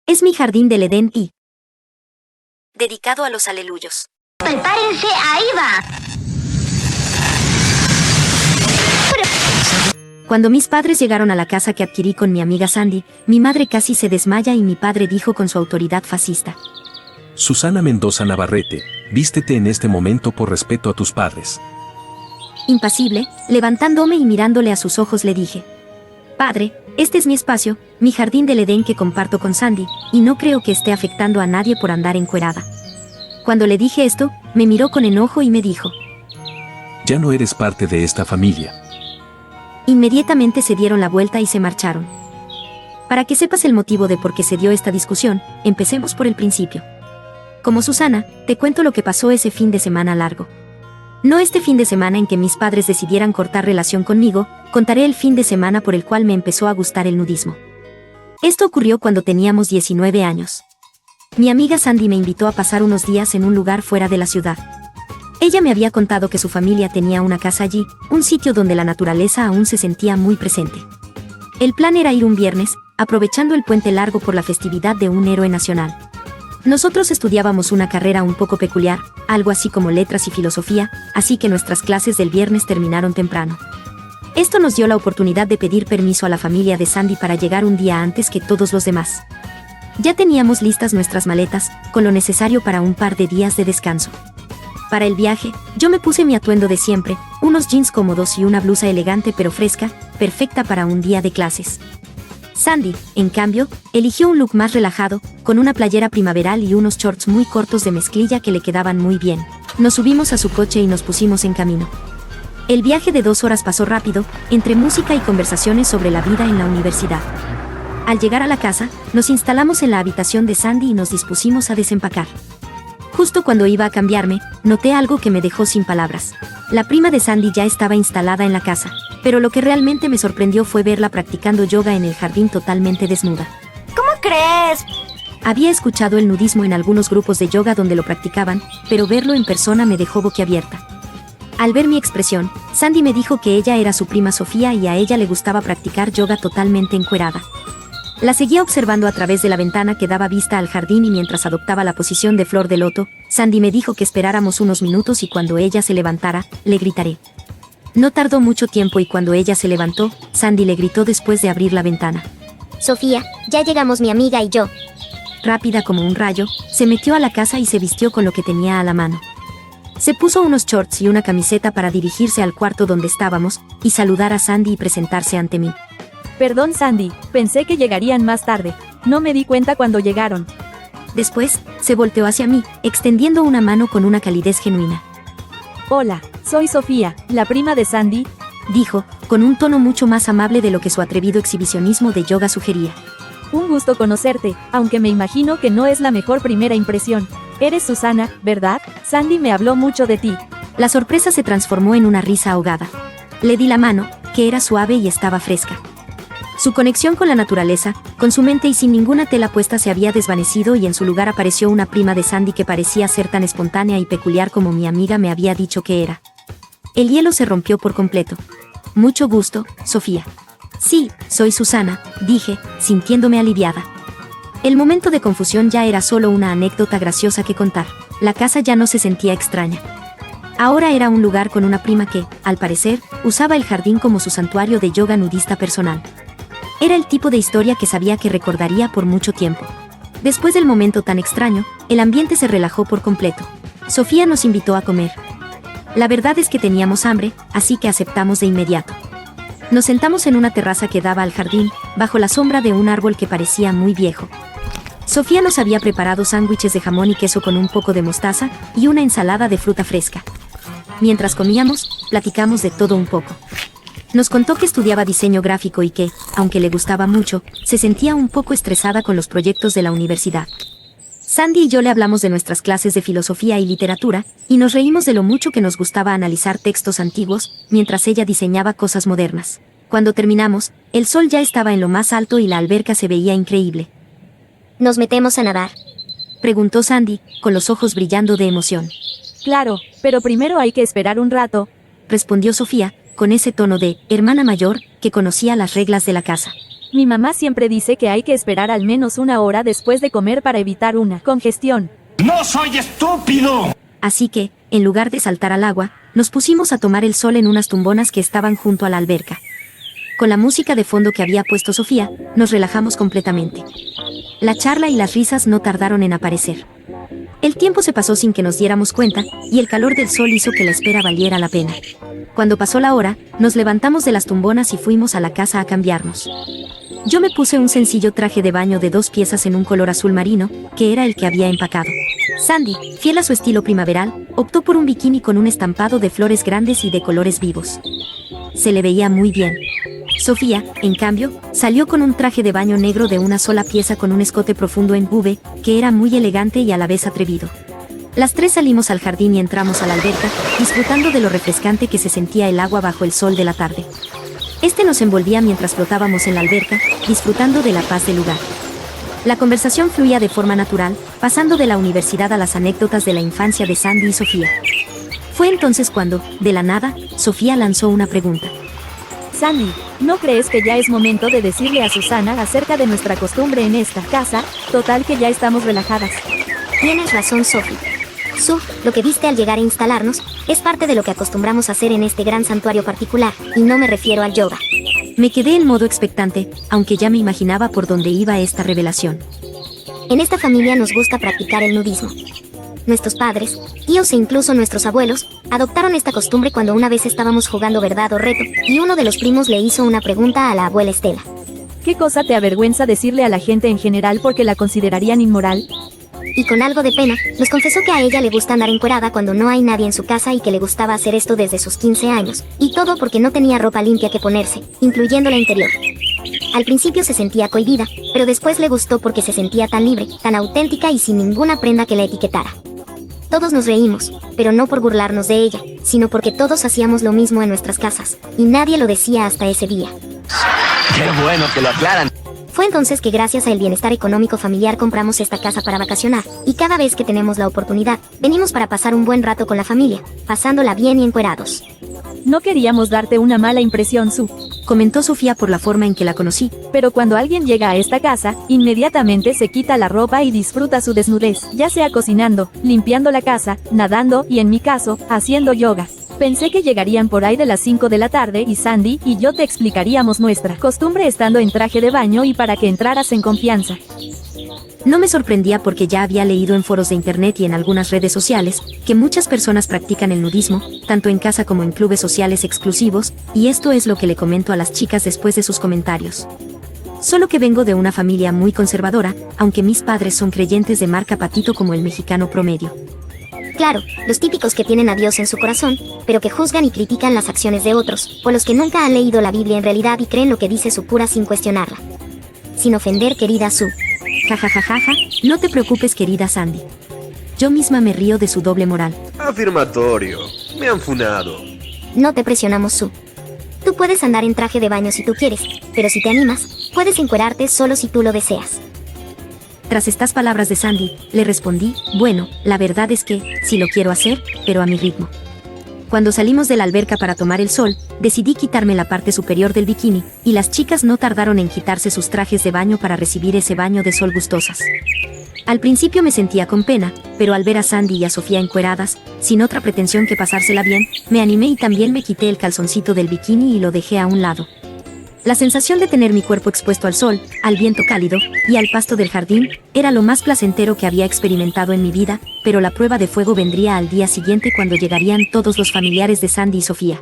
Es mi jardín del Edén y dedicado a los aleluyos. ¡Prepárense, ahí va! Cuando mis padres llegaron a la casa que adquirí con mi amiga Sandy, mi madre casi se desmaya y mi padre dijo con su autoridad fascista: Susana Mendoza Navarrete, vístete en este momento por respeto a tus padres. Impasible, levantándome y mirándole a sus ojos le dije: Padre, este es mi espacio, mi jardín del Edén que comparto con Sandy, y no creo que esté afectando a nadie por andar encuerada. Cuando le dije esto, me miró con enojo y me dijo: Ya no eres parte de esta familia. Inmediatamente se dieron la vuelta y se marcharon. Para que sepas el motivo de por qué se dio esta discusión, empecemos por el principio. Como Susana, te cuento lo que pasó ese fin de semana largo. No este fin de semana en que mis padres decidieran cortar relación conmigo, contaré el fin de semana por el cual me empezó a gustar el nudismo. Esto ocurrió cuando teníamos 19 años. Mi amiga Sandy me invitó a pasar unos días en un lugar fuera de la ciudad. Ella me había contado que su familia tenía una casa allí, un sitio donde la naturaleza aún se sentía muy presente. El plan era ir un viernes, aprovechando el puente largo por la festividad de un héroe nacional. Nosotros estudiábamos una carrera un poco peculiar, algo así como letras y filosofía, así que nuestras clases del viernes terminaron temprano. Esto nos dio la oportunidad de pedir permiso a la familia de Sandy para llegar un día antes que todos los demás. Ya teníamos listas nuestras maletas, con lo necesario para un par de días de descanso. Para el viaje, yo me puse mi atuendo de siempre, unos jeans cómodos y una blusa elegante pero fresca, perfecta para un día de clases. Sandy, en cambio, eligió un look más relajado, con una playera primaveral y unos shorts muy cortos de mezclilla que le quedaban muy bien. Nos subimos a su coche y nos pusimos en camino. El viaje de 2 horas pasó rápido, entre música y conversaciones sobre la vida en la universidad. Al llegar a la casa, nos instalamos en la habitación de Sandy y nos dispusimos a desempacar. Justo cuando iba a cambiarme, noté algo que me dejó sin palabras. La prima de Sandy ya estaba instalada en la casa, pero lo que realmente me sorprendió fue verla practicando yoga en el jardín totalmente desnuda. ¿Cómo crees? Había escuchado el nudismo en algunos grupos de yoga donde lo practicaban, pero verlo en persona me dejó boquiabierta. Al ver mi expresión, Sandy me dijo que ella era su prima Sofía y a ella le gustaba practicar yoga totalmente encuerada. La seguía observando a través de la ventana que daba vista al jardín y mientras adoptaba la posición de flor de loto, Sandy me dijo que esperáramos unos minutos y cuando ella se levantara, le gritaré. No tardó mucho tiempo y cuando ella se levantó, Sandy le gritó después de abrir la ventana: Sofía, ya llegamos mi amiga y yo. Rápida como un rayo, se metió a la casa y se vistió con lo que tenía a la mano. Se puso unos shorts y una camiseta para dirigirse al cuarto donde estábamos, y saludar a Sandy y presentarse ante mí. Perdón, Sandy, pensé que llegarían más tarde. No me di cuenta cuando llegaron. Después, se volteó hacia mí, extendiendo una mano con una calidez genuina. Hola, soy Sofía, la prima de Sandy, dijo, con un tono mucho más amable de lo que su atrevido exhibicionismo de yoga sugería. Un gusto conocerte, aunque me imagino que no es la mejor primera impresión. Eres Susana, ¿verdad? Sandy me habló mucho de ti. La sorpresa se transformó en una risa ahogada. Le di la mano, que era suave y estaba fresca. Su conexión con la naturaleza, con su mente y sin ninguna tela puesta se había desvanecido y en su lugar apareció una prima de Sandy que parecía ser tan espontánea y peculiar como mi amiga me había dicho que era. El hielo se rompió por completo. Mucho gusto, Sofía. Sí, soy Susana, dije, sintiéndome aliviada. El momento de confusión ya era solo una anécdota graciosa que contar. La casa ya no se sentía extraña. Ahora era un lugar con una prima que, al parecer, usaba el jardín como su santuario de yoga nudista personal. Era el tipo de historia que sabía que recordaría por mucho tiempo. Después del momento tan extraño, el ambiente se relajó por completo. Sofía nos invitó a comer. La verdad es que teníamos hambre, así que aceptamos de inmediato. Nos sentamos en una terraza que daba al jardín, bajo la sombra de un árbol que parecía muy viejo. Sofía nos había preparado sándwiches de jamón y queso con un poco de mostaza y una ensalada de fruta fresca. Mientras comíamos, platicamos de todo un poco. Nos contó que estudiaba diseño gráfico y que, aunque le gustaba mucho, se sentía un poco estresada con los proyectos de la universidad. Sandy y yo le hablamos de nuestras clases de filosofía y literatura, y nos reímos de lo mucho que nos gustaba analizar textos antiguos, mientras ella diseñaba cosas modernas. Cuando terminamos, el sol ya estaba en lo más alto y la alberca se veía increíble. ¿Nos metemos a nadar?, preguntó Sandy, con los ojos brillando de emoción. Claro, pero primero hay que esperar un rato, respondió Sofía, con ese tono de hermana mayor que conocía las reglas de la casa. Mi mamá siempre dice que hay que esperar al menos 1 hora después de comer para evitar una congestión. ¡No soy estúpido! Así que, en lugar de saltar al agua, nos pusimos a tomar el sol en unas tumbonas que estaban junto a la alberca. Con la música de fondo que había puesto Sofía, nos relajamos completamente. La charla y las risas no tardaron en aparecer. El tiempo se pasó sin que nos diéramos cuenta, y el calor del sol hizo que la espera valiera la pena. Cuando pasó la hora, nos levantamos de las tumbonas y fuimos a la casa a cambiarnos. Yo me puse un sencillo traje de baño de 2 piezas en un color azul marino, que era el que había empacado. Sandy, fiel a su estilo primaveral, optó por un bikini con un estampado de flores grandes y de colores vivos. Se le veía muy bien. Sofía, en cambio, salió con un traje de baño negro de una sola pieza con un escote profundo en V, que era muy elegante y a la vez atrevido. Las 3 salimos al jardín y entramos a la alberca, disfrutando de lo refrescante que se sentía el agua bajo el sol de la tarde. Este nos envolvía mientras flotábamos en la alberca, disfrutando de la paz del lugar. La conversación fluía de forma natural, pasando de la universidad a las anécdotas de la infancia de Sandy y Sofía. Fue entonces cuando, de la nada, Sofía lanzó una pregunta. Sandy, ¿no crees que ya es momento de decirle a Susana acerca de nuestra costumbre en esta casa? Total que ya estamos relajadas. Tienes razón, Sophie. Su, lo que viste al llegar a instalarnos, es parte de lo que acostumbramos a hacer en este gran santuario particular, y no me refiero al yoga. Me quedé en modo expectante, aunque ya me imaginaba por dónde iba esta revelación. En esta familia nos gusta practicar el nudismo. Nuestros padres, tíos e incluso nuestros abuelos, adoptaron esta costumbre cuando una vez estábamos jugando verdad o reto, y uno de los primos le hizo una pregunta a la abuela Estela. ¿Qué cosa te avergüenza decirle a la gente en general porque la considerarían inmoral? Y con algo de pena, nos confesó que a ella le gusta andar encuerada cuando no hay nadie en su casa y que le gustaba hacer esto desde sus 15 años, y todo porque no tenía ropa limpia que ponerse, incluyendo la interior. Al principio se sentía cohibida, pero después le gustó porque se sentía tan libre, tan auténtica y sin ninguna prenda que la etiquetara. Todos nos reímos, pero no por burlarnos de ella, sino porque todos hacíamos lo mismo en nuestras casas, y nadie lo decía hasta ese día. ¡Qué bueno que lo aclaran! Fue entonces que gracias al bienestar económico familiar compramos esta casa para vacacionar, y cada vez que tenemos la oportunidad, venimos para pasar un buen rato con la familia, pasándola bien y encuerados. No queríamos darte una mala impresión, Su, Comentó Sofía por la forma en que la conocí. pero cuando alguien llega a esta casa, inmediatamente se quita la ropa y disfruta su desnudez, ya sea cocinando, limpiando la casa, nadando y en mi caso, haciendo yoga. Pensé que llegarían por ahí de las 5 de la tarde y Sandy y yo te explicaríamos nuestra costumbre estando en traje de baño y para que entraras en confianza. No me sorprendía porque ya había leído en foros de internet y en algunas redes sociales que muchas personas practican el nudismo, tanto en casa como en clubes sociales exclusivos, y esto es lo que le comento a las chicas después de sus comentarios. Solo que vengo de una familia muy conservadora, aunque mis padres son creyentes de marca patito como el mexicano promedio. Claro, los típicos que tienen a Dios en su corazón, pero que juzgan y critican las acciones de otros, o los que nunca han leído la Biblia en realidad y creen lo que dice su cura sin cuestionarla. Sin ofender, querida Su. Jajajajaja, no te preocupes, querida Sandy. Yo misma me río de su doble moral. Afirmatorio. Me han funado. No te presionamos, Su. Tú puedes andar en traje de baño si tú quieres, pero si te animas, puedes encuerarte solo si tú lo deseas. Tras estas palabras de Sandy, le respondí, bueno, la verdad es que, sí lo quiero hacer, pero a mi ritmo. Cuando salimos de la alberca para tomar el sol, decidí quitarme la parte superior del bikini, y las chicas no tardaron en quitarse sus trajes de baño para recibir ese baño de sol gustosas. Al principio me sentía con pena, pero al ver a Sandy y a Sofía encueradas, sin otra pretensión que pasársela bien, me animé y también me quité el calzoncito del bikini y lo dejé a un lado. La sensación de tener mi cuerpo expuesto al sol, al viento cálido y al pasto del jardín era lo más placentero que había experimentado en mi vida, pero la prueba de fuego vendría al día siguiente cuando llegarían todos los familiares de Sandy y Sofía.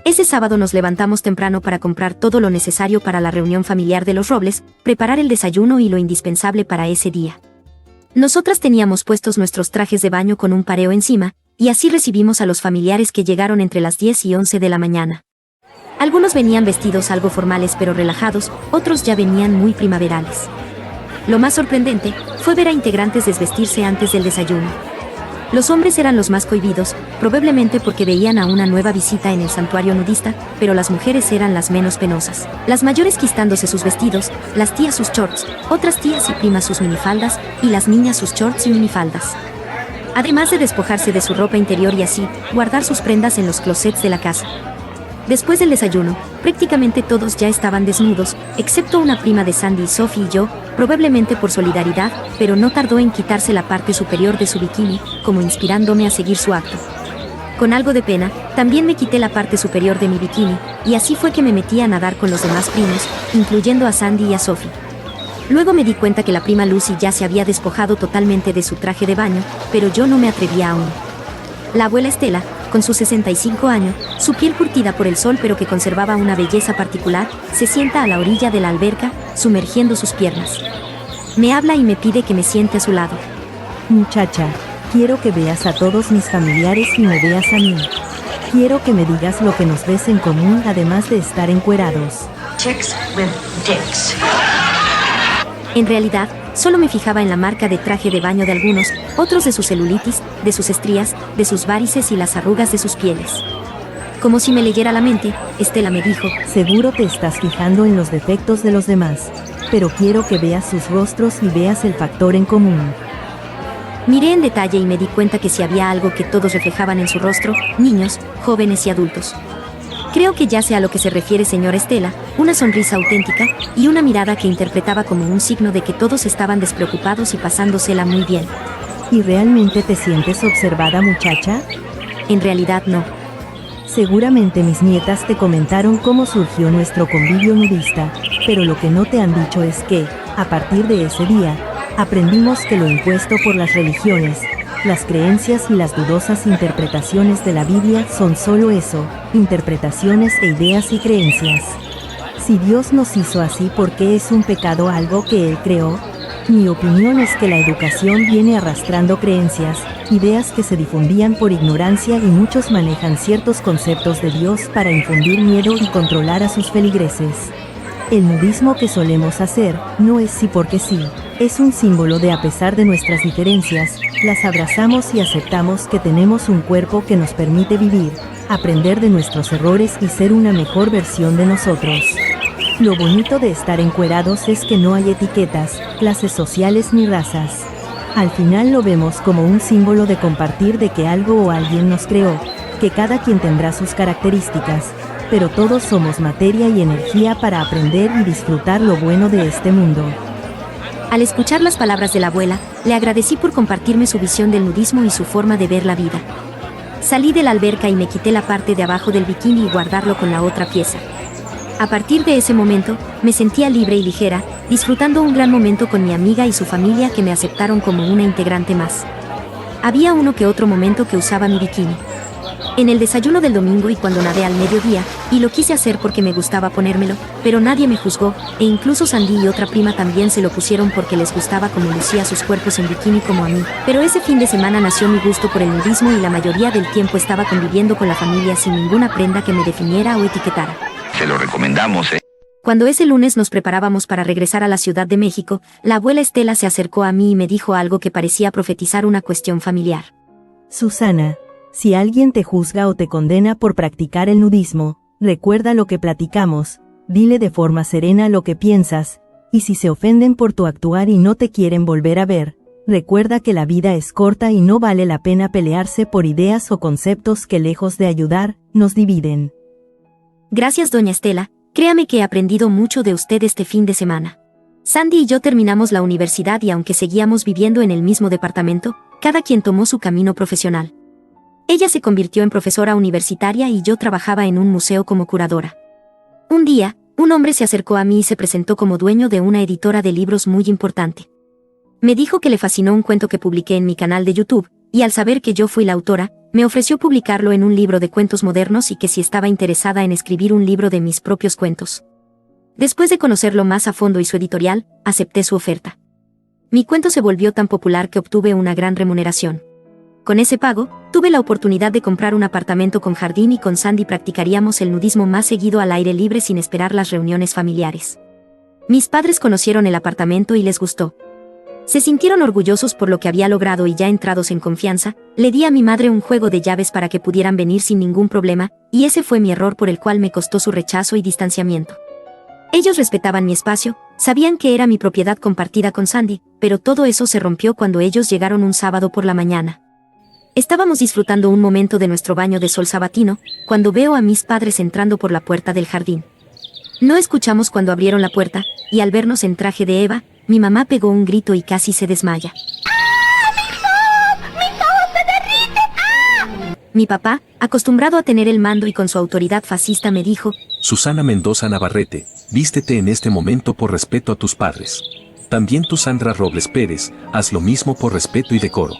Ese sábado nos levantamos temprano para comprar todo lo necesario para la reunión familiar de los Robles, preparar el desayuno y lo indispensable para ese día. Nosotras teníamos puestos nuestros trajes de baño con un pareo encima, y así recibimos a los familiares que llegaron entre las 10 y 11 de la mañana. Algunos venían vestidos algo formales pero relajados, otros ya venían muy primaverales. Lo más sorprendente fue ver a integrantes desvestirse antes del desayuno. Los hombres eran los más cohibidos, probablemente porque veían a una nueva visita en el santuario nudista, pero las mujeres eran las menos penosas. Las mayores quitándose sus vestidos, las tías sus shorts, otras tías y primas sus minifaldas, y las niñas sus shorts y minifaldas. Además de despojarse de su ropa interior y así, guardar sus prendas en los closets de la casa. Después del desayuno, prácticamente todos ya estaban desnudos, excepto una prima de Sandy, Sophie y yo, probablemente por solidaridad, pero no tardó en quitarse la parte superior de su bikini, como inspirándome a seguir su acto. Con algo de pena, también me quité la parte superior de mi bikini, y así fue que me metí a nadar con los demás primos, incluyendo a Sandy y a Sophie. Luego me di cuenta que la prima Lucy ya se había despojado totalmente de su traje de baño, pero yo no me atrevía aún. La abuela Estela, con sus 65 años, su piel curtida por el sol pero que conservaba una belleza particular, se sienta a la orilla de la alberca, sumergiendo sus piernas. Me habla y me pide que me siente a su lado. Muchacha, quiero que veas a todos mis familiares y me veas a mí. Quiero que me digas lo que nos ves en común además de estar encuerados. Chicks with dicks. En realidad, solo me fijaba en la marca de traje de baño de algunos, otros de su celulitis, de sus estrías, de sus varices y las arrugas de sus pieles. Como si me leyera la mente, Estela me dijo: Seguro te estás fijando en los defectos de los demás, pero quiero que veas sus rostros y veas el factor en común. Miré en detalle y me di cuenta que si había algo que todos reflejaban en su rostro, niños, jóvenes y adultos. Creo que ya sé a lo que se refiere, señora Estela, una sonrisa auténtica, y una mirada que interpretaba como un signo de que todos estaban despreocupados y pasándosela muy bien. ¿Y realmente te sientes observada, muchacha? En realidad no. Seguramente mis nietas te comentaron cómo surgió nuestro convivio nudista, pero lo que no te han dicho es que, a partir de ese día, aprendimos que lo impuesto por las religiones, las creencias y las dudosas interpretaciones de la Biblia son solo eso, interpretaciones e ideas y creencias. Si Dios nos hizo así, ¿por qué es un pecado algo que Él creó? Mi opinión es que la educación viene arrastrando creencias, ideas que se difundían por ignorancia y muchos manejan ciertos conceptos de Dios para infundir miedo y controlar a sus feligreses. El nudismo que solemos hacer, no es sí porque sí, es un símbolo de a pesar de nuestras diferencias, las abrazamos y aceptamos que tenemos un cuerpo que nos permite vivir, aprender de nuestros errores y ser una mejor versión de nosotros. Lo bonito de estar encuerados es que no hay etiquetas, clases sociales ni razas. Al final lo vemos como un símbolo de compartir, de que algo o alguien nos creó, que cada quien tendrá sus características, pero todos somos materia y energía para aprender y disfrutar lo bueno de este mundo. Al escuchar las palabras de la abuela, le agradecí por compartirme su visión del nudismo y su forma de ver la vida. Salí de la alberca y me quité la parte de abajo del bikini y guardarlo con la otra pieza. A partir de ese momento, me sentía libre y ligera, disfrutando un gran momento con mi amiga y su familia que me aceptaron como una integrante más. Había uno que otro momento que usaba mi bikini. En el desayuno del domingo y cuando nadé al mediodía, y lo quise hacer porque me gustaba ponérmelo, pero nadie me juzgó, e incluso Sandy y otra prima también se lo pusieron porque les gustaba cómo lucía sus cuerpos en bikini como a mí. Pero ese fin de semana nació mi gusto por el nudismo y la mayoría del tiempo estaba conviviendo con la familia sin ninguna prenda que me definiera o etiquetara. Se lo recomendamos, ¿eh? Cuando ese lunes nos preparábamos para regresar a la Ciudad de México, la abuela Estela se acercó a mí y me dijo algo que parecía profetizar una cuestión familiar. Susana, si alguien te juzga o te condena por practicar el nudismo, recuerda lo que platicamos, dile de forma serena lo que piensas, y si se ofenden por tu actuar y no te quieren volver a ver, recuerda que la vida es corta y no vale la pena pelearse por ideas o conceptos que, lejos de ayudar, nos dividen. Gracias, doña Estela, créame que he aprendido mucho de usted este fin de semana. Sandy y yo terminamos la universidad y aunque seguíamos viviendo en el mismo departamento, cada quien tomó su camino profesional. Ella se convirtió en profesora universitaria y yo trabajaba en un museo como curadora. Un día, un hombre se acercó a mí y se presentó como dueño de una editora de libros muy importante. Me dijo que le fascinó un cuento que publiqué en mi canal de YouTube, y al saber que yo fui la autora, me ofreció publicarlo en un libro de cuentos modernos y que si estaba interesada en escribir un libro de mis propios cuentos. Después de conocerlo más a fondo y su editorial, acepté su oferta. Mi cuento se volvió tan popular que obtuve una gran remuneración. Con ese pago, tuve la oportunidad de comprar un apartamento con jardín y con Sandy practicaríamos el nudismo más seguido al aire libre sin esperar las reuniones familiares. Mis padres conocieron el apartamento y les gustó. Se sintieron orgullosos por lo que había logrado y ya entrados en confianza, le di a mi madre un juego de llaves para que pudieran venir sin ningún problema, y ese fue mi error por el cual me costó su rechazo y distanciamiento. Ellos respetaban mi espacio, sabían que era mi propiedad compartida con Sandy, pero todo eso se rompió cuando ellos llegaron un sábado por la mañana. Estábamos disfrutando un momento de nuestro baño de sol sabatino, cuando veo a mis padres entrando por la puerta del jardín. No escuchamos cuando abrieron la puerta, y al vernos en traje de Eva, mi mamá pegó un grito y casi se desmaya. Mi papá, acostumbrado a tener el mando y con su autoridad fascista, me dijo: Susana Mendoza Navarrete, vístete en este momento por respeto a tus padres. También tú, Sandra Robles Pérez, haz lo mismo por respeto y decoro.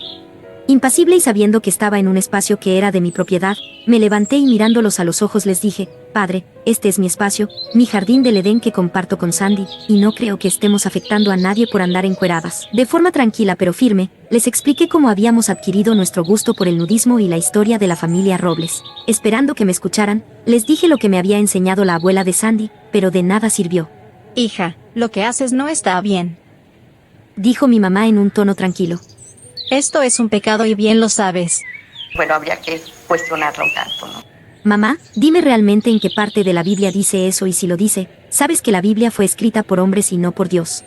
Impasible y sabiendo que estaba en un espacio que era de mi propiedad, me levanté y mirándolos a los ojos les dije: Padre, este es mi espacio, mi jardín del Edén que comparto con Sandy, y no creo que estemos afectando a nadie por andar encueradas. De forma tranquila pero firme, les expliqué cómo habíamos adquirido nuestro gusto por el nudismo y la historia de la familia Robles. Esperando que me escucharan, les dije lo que me había enseñado la abuela de Sandy, pero de nada sirvió. Hija, lo que haces no está bien. Dijo mi mamá en un tono tranquilo. Esto es un pecado y bien lo sabes. Bueno, habría que cuestionarlo un tanto, ¿no? Mamá, dime realmente en qué parte de la Biblia dice eso, y si lo dice, sabes que la Biblia fue escrita por hombres y no por Dios.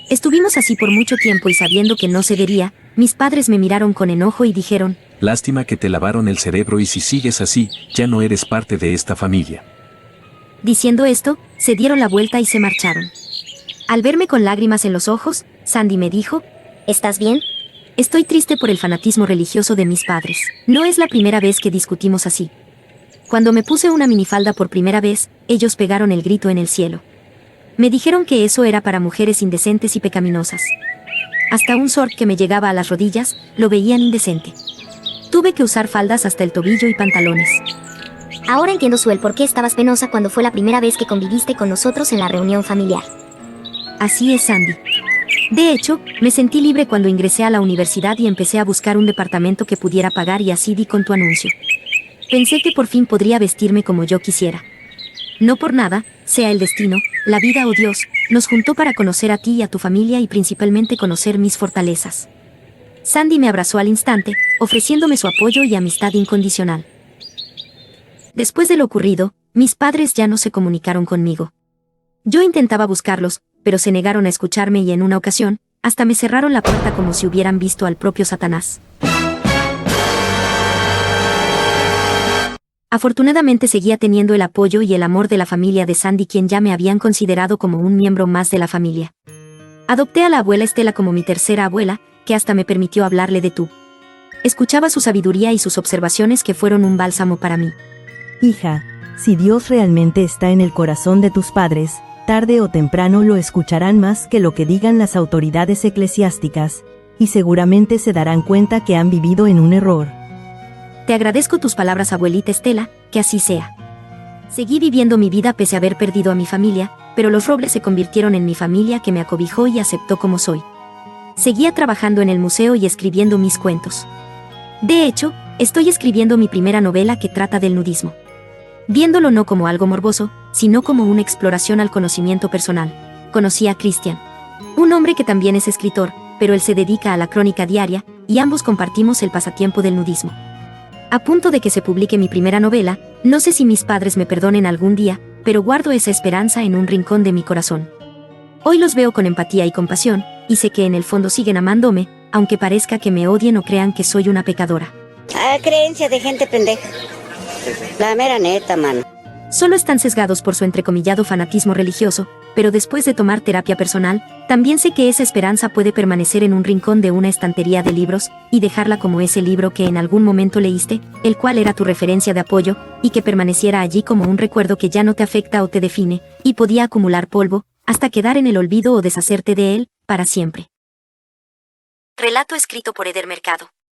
Estuvimos así por mucho tiempo y sabiendo que no cedería, mis padres me miraron con enojo y dijeron: Lástima que te lavaron el cerebro y si sigues así, ya no eres parte de esta familia. Diciendo esto, se dieron la vuelta y se marcharon. Al verme con lágrimas en los ojos, Sandy me dijo: ¿Estás bien? Estoy triste por el fanatismo religioso de mis padres. No es la primera vez que discutimos así. Cuando me puse una minifalda por primera vez, ellos pegaron el grito en el cielo. Me dijeron que eso era para mujeres indecentes y pecaminosas. Hasta un short que me llegaba a las rodillas, lo veían indecente. Tuve que usar faldas hasta el tobillo y pantalones. Ahora entiendo, Suel, por qué estabas penosa cuando fue la primera vez que conviviste con nosotros en la reunión familiar. Así es, Sandy. De hecho, me sentí libre cuando ingresé a la universidad y empecé a buscar un departamento que pudiera pagar, y así di con tu anuncio. Pensé que por fin podría vestirme como yo quisiera. No por nada, sea el destino, la vida o Dios, nos juntó para conocer a ti y a tu familia y principalmente conocer mis fortalezas. Sandy me abrazó al instante, ofreciéndome su apoyo y amistad incondicional. Después de lo ocurrido, mis padres ya no se comunicaron conmigo. Yo intentaba buscarlos, pero se negaron a escucharme y en una ocasión, hasta me cerraron la puerta como si hubieran visto al propio Satanás. Afortunadamente seguía teniendo el apoyo y el amor de la familia de Sandy, quien ya me habían considerado como un miembro más de la familia. Adopté a la abuela Estela como mi tercera abuela, que hasta me permitió hablarle de tú. Escuchaba su sabiduría y sus observaciones que fueron un bálsamo para mí. Hija, si Dios realmente está en el corazón de tus padres, tarde o temprano lo escucharán más que lo que digan las autoridades eclesiásticas, y seguramente se darán cuenta que han vivido en un error. Te agradezco tus palabras, abuelita Estela, que así sea. Seguí viviendo mi vida pese a haber perdido a mi familia, pero los Robles se convirtieron en mi familia que me acobijó y aceptó como soy. Seguía trabajando en el museo y escribiendo mis cuentos. De hecho, estoy escribiendo mi primera novela que trata del nudismo. Viéndolo no como algo morboso, sino como una exploración al conocimiento personal. Conocí a Christian, un hombre que también es escritor, pero él se dedica a la crónica diaria, y ambos compartimos el pasatiempo del nudismo. A punto de que se publique mi primera novela, no sé si mis padres me perdonen algún día, pero guardo esa esperanza en un rincón de mi corazón. Hoy los veo con empatía y compasión, y sé que en el fondo siguen amándome, aunque parezca que me odien o crean que soy una pecadora. Creencia de gente pendeja. La mera neta, mano. Solo están sesgados por su entrecomillado fanatismo religioso, pero después de tomar terapia personal, también sé que esa esperanza puede permanecer en un rincón de una estantería de libros, y dejarla como ese libro que en algún momento leíste, el cual era tu referencia de apoyo, y que permaneciera allí como un recuerdo que ya no te afecta o te define, y podía acumular polvo, hasta quedar en el olvido o deshacerte de él, para siempre. Relato escrito por Eder Mercado.